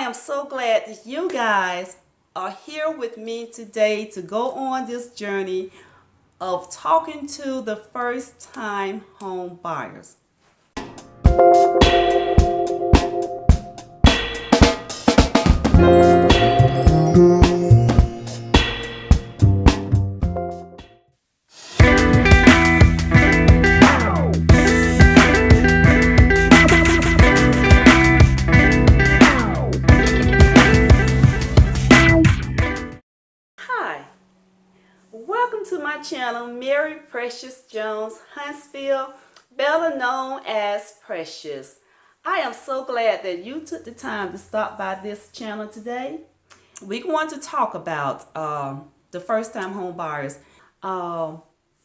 am so glad that you guys are here with me today to go on this journey of talking to the first-time home buyers. Welcome to my channel, Mary Precious Jones Huntsville, better known as Precious. I am so glad that you took the time to stop by this channel today. We want to talk about the first-time home buyers. A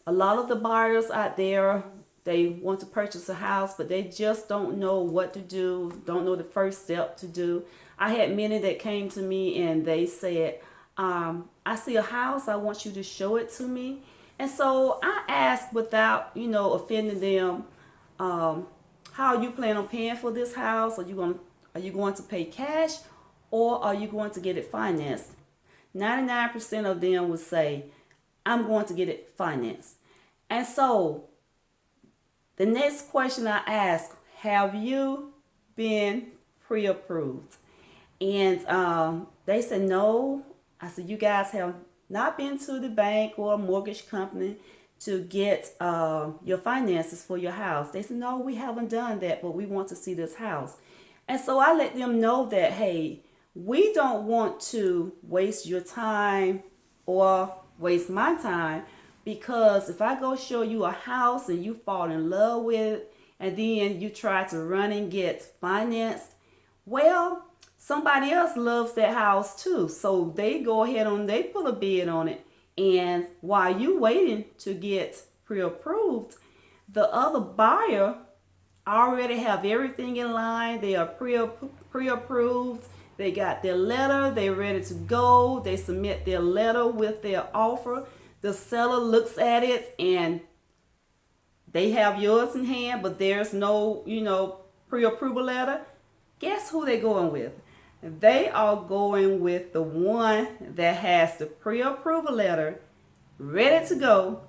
lot of the buyers out there, they want to purchase a house, but they just don't know what to do, don't know the first step to do. I had many that came to me and they said, I see a house, I want you to show it to me. And so I asked without, offending them, how you plan on paying for this house? Are you going to pay cash or are you going to get it financed? 99% of them would say, I'm going to get it financed. And so the next question I ask, have you been pre-approved? And they said no. I said, you guys have not been to the bank or a mortgage company to get your finances for your house. They said, no, we haven't done that, but we want to see this house. And so I let them know that, hey, we don't want to waste your time or waste my time, because if I go show you a house and you fall in love with it and then you try to run and get financed, well, somebody else loves that house too. So they go ahead and they put a bid on it. And while you waiting to get pre-approved, the other buyer already have everything in line. They are pre-approved. They got their letter. They're ready to go. They submit their letter with their offer. The seller looks at it and they have yours in hand, but there's no, pre-approval letter. Guess who they're going with? They are going with the one that has the pre-approval letter ready to go,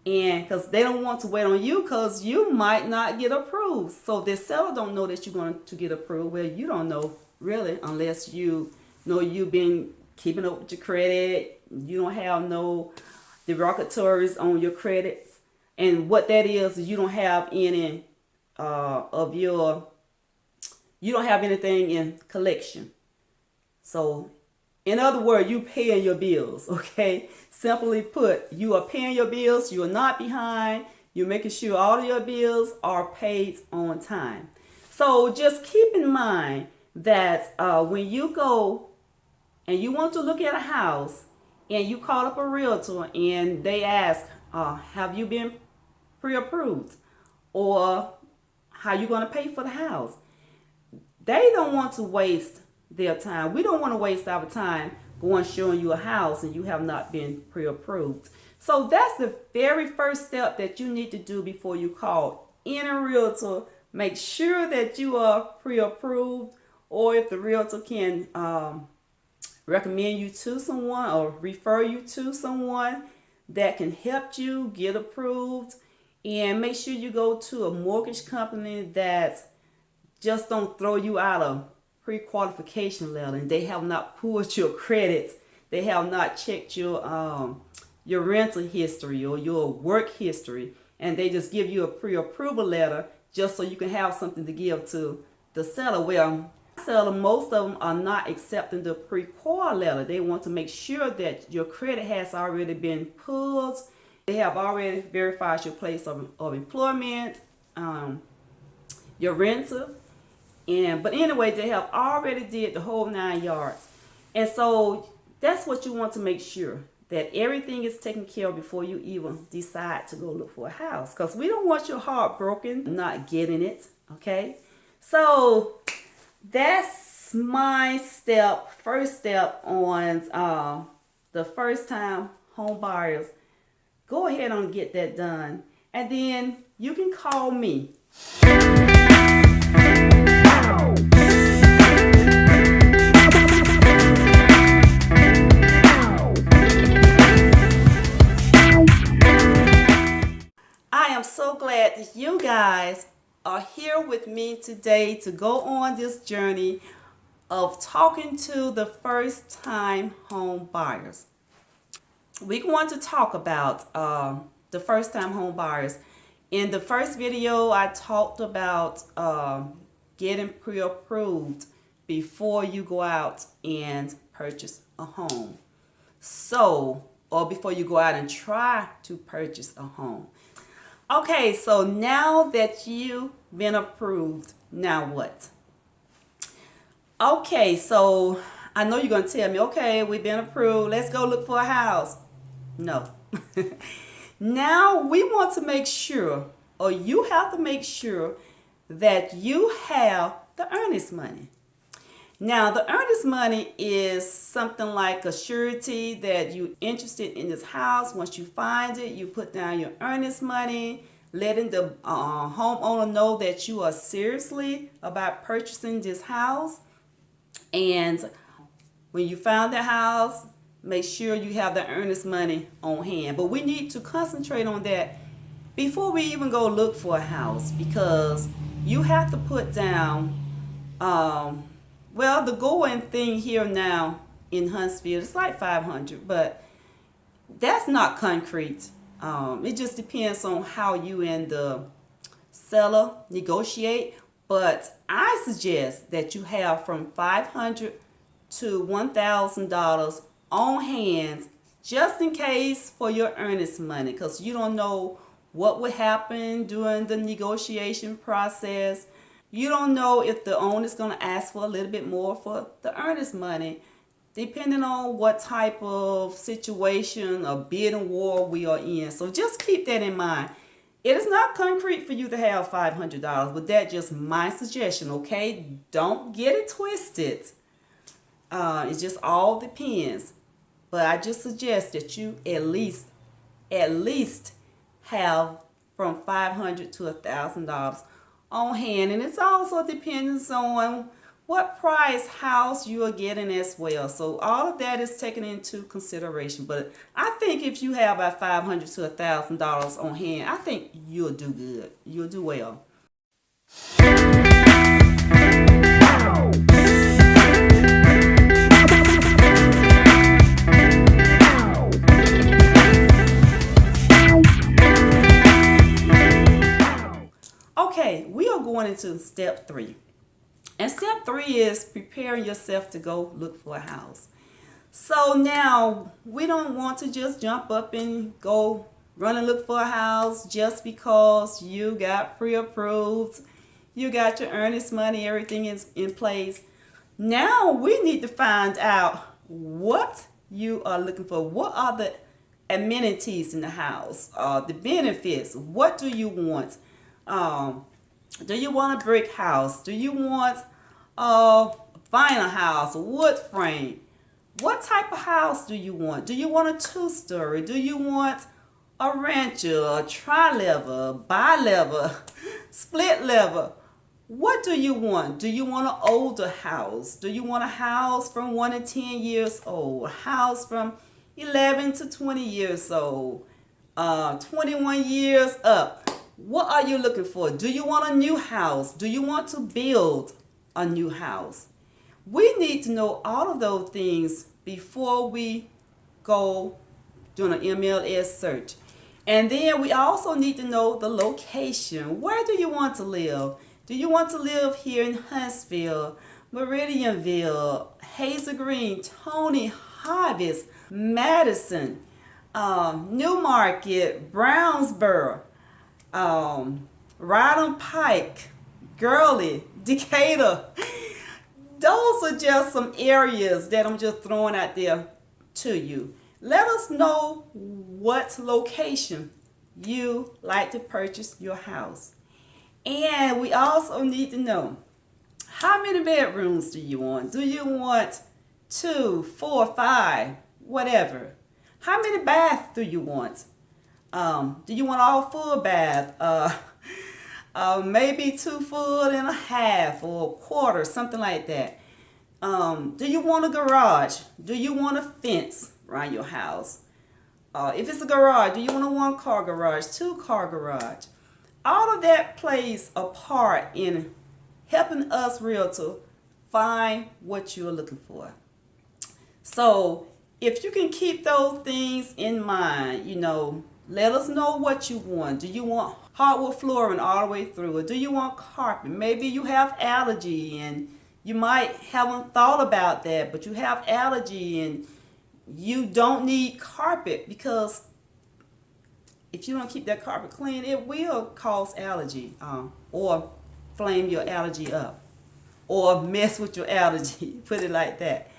and because they don't want to wait on you because you might not get approved. So the seller don't know that you're going to get approved. Well, you don't know really unless you know you've been keeping up with your credit. You don't have no derogatories on your credits, and what that is you don't have any you don't have anything in collection. So, in other words, you paying your bills, okay? Simply put, you are paying your bills. You are not behind. You're making sure all of your bills are paid on time. So, just keep in mind that when you go and you want to look at a house and you call up a realtor and they ask, have you been pre-approved? Or how you going to pay for the house? They don't want to waste their time. We don't want to waste our time going showing you a house and you have not been pre-approved. So that's the very first step that you need to do before you call any realtor. Make sure that you are pre-approved, or if the realtor can recommend you to someone or refer you to someone that can help you get approved. And make sure you go to a mortgage company that just don't throw you out a pre-qualification letter and they have not pulled your credits. They have not checked your rental history or your work history, and they just give you a pre-approval letter just so you can have something to give to the seller. Well, most of them are not accepting the pre-qual letter. They want to make sure that your credit has already been pulled. They have already verified your place of employment, your renter. But anyway, they have already did the whole 9 yards. And so that's what you want to make sure, that everything is taken care of before you even decide to go look for a house. Because we don't want your heart broken not getting it, okay? So that's my first step on the first time home buyers. Go ahead and get that done. And then you can call me. me today to go on this journey of talking to the first time home buyers. We want to talk about the first time home buyers. In the first video, I talked about getting pre-approved before you go out and purchase a home. Or before you go out and try to purchase a home. Okay, so now that you've been approved, now what? Okay, so I know you're going to tell me, okay, we've been approved, let's go look for a house. No. Now we want to make sure, or you have to make sure, that you have the earnest money. Now, the earnest money is something like a surety that you're interested in this house. Once you find it, you put down your earnest money, letting the homeowner know that you are seriously about purchasing this house. And when you found the house, make sure you have the earnest money on hand. But we need to concentrate on that before we even go look for a house, because you have to put down the going thing here now in Huntsville, it's like $500, but that's not concrete. It just depends on how you and the seller negotiate. But I suggest that you have from $500 to $1,000 on hand, just in case, for your earnest money, because you don't know what will happen during the negotiation process. You don't know if the owner's going to ask for a little bit more for the earnest money, depending on what type of situation or bidding war we are in. So just keep that in mind. It is not concrete for you to have $500, but that's just my suggestion, okay? Don't get it twisted. It just all depends. But I just suggest that you at least have from $500 to $1,000 on hand, and it's also depends on what price house you are getting as well. So all of that is taken into consideration. But I think if you have about $500 to $1,000 on hand, I think you'll do good. You'll do well. Okay, we are going into step 3. And step 3 is preparing yourself to go look for a house. So now we don't want to just jump up and go run and look for a house just because you got pre-approved, you got your earnest money, everything is in place. Now we need to find out what you are looking for. What are the amenities in the house? The benefits. What do you want? Do you want a brick house? Do you want a vinyl house, a wood frame? What type of house do you want? Do you want a 2-story? Do you want a rancher, a tri-level, bi-level, split level? What do you want? Do you want an older house? Do you want a house from 1 to 10 years old? A house from 11 to 20 years old? 21 years up? What are you looking for? Do you want a new house? Do you want to build a new house? We need to know all of those things before we go doing an MLS search. And then we also need to know the location. Where do you want to live? Do you want to live here in Huntsville, Meridianville, Hazel Green, Tony, Harvest, Madison, Newmarket, Brownsboro, Rodham Pike, Gurley, Decatur. Those are just some areas that I'm just throwing out there to you. Let us know what location you like to purchase your house. And we also need to know, how many bedrooms do you want? Do you want 2, 4, 5, whatever? How many baths do you want? Do you want all full bath? Maybe 2 full and a half or a quarter, something like that. Do you want a garage? Do you want a fence around your house? If it's a garage, do you want a 1-car garage, 2-car garage? All of that plays a part in helping us realtor find what you're looking for. So if you can keep those things in mind, let us know what you want. Do you want hardwood flooring all the way through, or do you want carpet? Maybe you have allergy and you might haven't thought about that, but you have allergy and you don't need carpet, because if you don't keep that carpet clean, it will cause allergy, or flame your allergy up, or mess with your allergy, put it like that.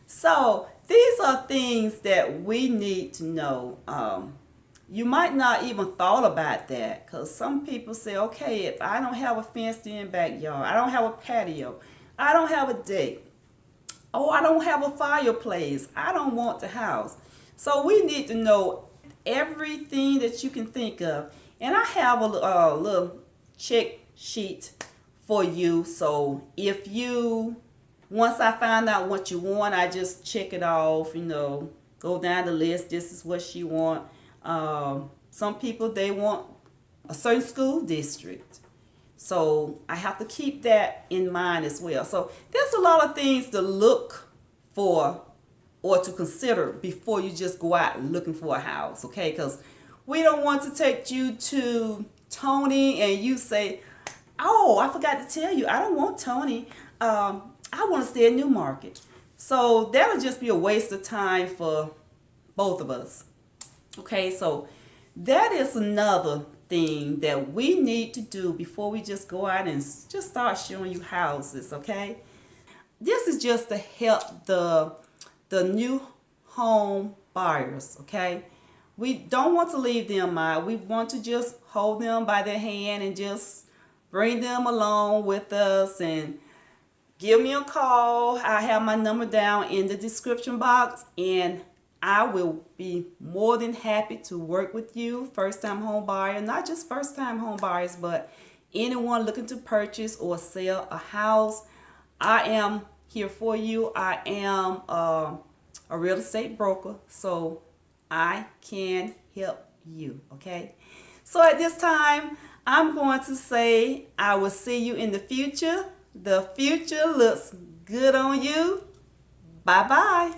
So these are things that we need to know. You might not even thought about that, because some people say, okay, if I don't have a fenced-in backyard, I don't have a patio, I don't have a deck, I don't have a fireplace, I don't want the house. So we need to know everything that you can think of. And I have a little check sheet for you. So if once I find out what you want, I just check it off, go down the list. This is what she want. Some people, they want a certain school district. So I have to keep that in mind as well. So there's a lot of things to look for or to consider before you just go out looking for a house, okay? Because we don't want to take you to Tony and you say, oh, I forgot to tell you, I don't want Tony. I want to stay in Newmarket. So that'll just be a waste of time for both of us. Okay, so that is another thing that we need to do before we just go out and just start showing you houses, okay? This is just to help the new home buyers, okay? We don't want to leave them out. We want to just hold them by their hand and just bring them along with us, and give me a call. I have my number down in the description box, and I will be more than happy to work with you, first-time home buyer, not just first-time home buyers, but anyone looking to purchase or sell a house. I am here for you. I am a real estate broker, so I can help you, okay? So at this time, I'm going to say I will see you in the future. The future looks good on you. Bye-bye.